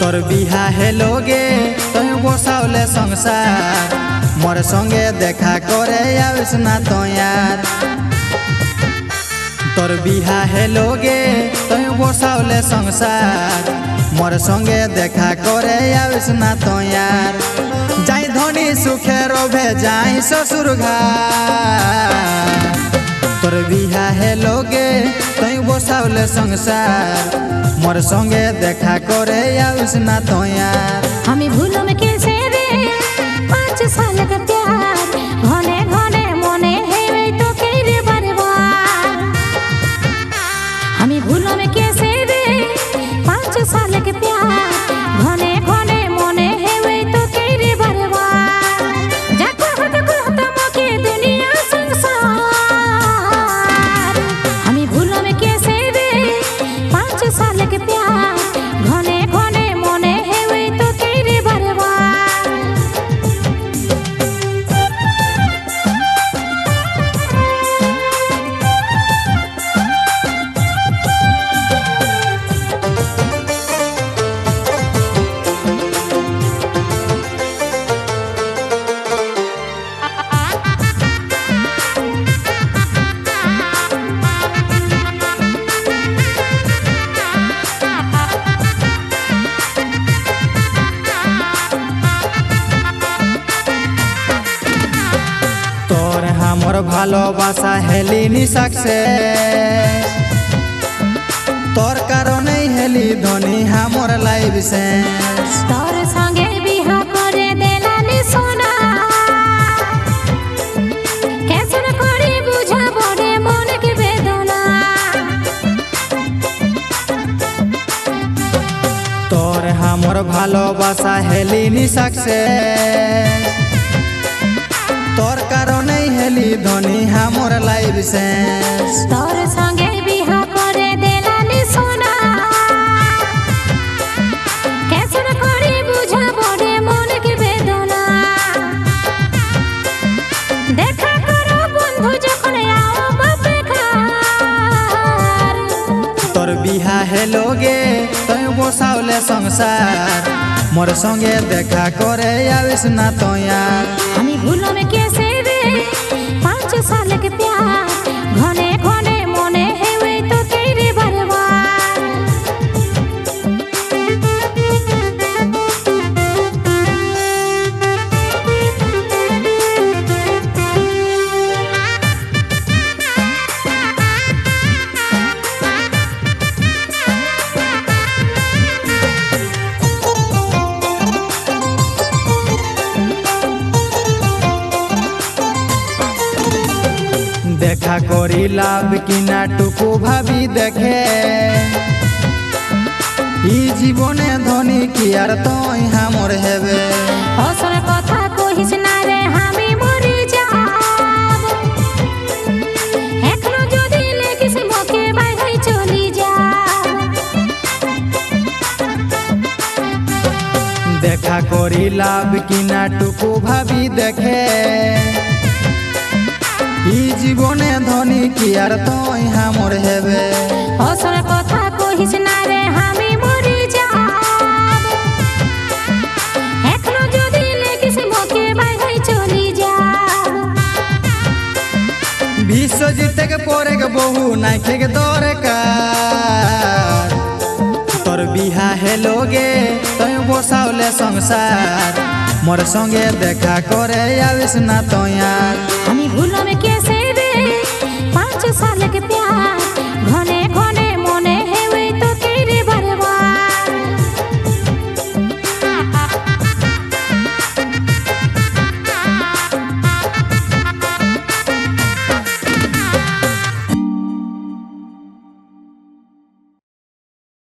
तोर बिहा हेलोगे तुम बसावले संसार मोर संगे देखा करे आविस ना तो यार। तोर बिहा हेलोगे तुम बसावले संसार मोर संगे देखा करे आविस ना तो यार। जाई धनी सुखे रोभे जाई ससुर घर तोर बिहा हेलोगे तुम बसावले संसार मोर संगे देखा करे आविस ना तो यार। हमें भूलो में कैसे रे 5 साल का प्यार घने घने मने है तो केरे बर्बाद। हमें भूलो में कैसे रे 5 साल के प्यार घने घने मने है तो केरे बर्बाद। जाको हत मके दुनिया संसार। हमें भूलो में कैसे रे 5 साल के प्यार घने घने मने है तो केरे बर्बाद। तोर हमर भालोबासा हेलिनी सक्सेस तोर कारणे हेली धनी हमर लाइफ सेंस। तोर संगे बिहा करे देलानी सोना कैसे न करे बुझा बड़े मन के वेदना। तोर हमर भालोबासा हेलिनी सक्सेस तोर कारणे हेली धनी हमर लाइफ सेंस। तोर संगे बिहा करे देलानी सोना कैसे न करे बुझा बड़े मन के वेदना। देखा करो बंधु जखन आओ बेकार। तोर बिहा हेलोगे तुम बसावले संसार मोर संगे देखा करे आविस ना तो यार। हमें भूलो में कैसे रे 5 साल के प्यार घने घने मने है तो केरे बर्बाद। देखा करी लाभ कि ना टुकु भाभी देखे जीवने धनी कि आर तो हमर हेबे। असर कथा कहिस ना रे हामी मरि যাব। एखनो যদি लेकिस मके बाई चली जा। देखा करी लाभ कि ना टुकु भाभी देखे जीवने धनी कि आर तो हमर हेबे। असर कथा कहिस ना रे हामी मरि যাব। एखनो যদি लेकिस मके बाई चली जा। विश्वजित के परे के बहु नाइखे के दरकार। तोर बिहा हेलोगे तुम बसावले संसार मोर संगे देखा करे आविस ना तो यार। हमें भूलो में कैसे रे 5 साल के प्यार घने घने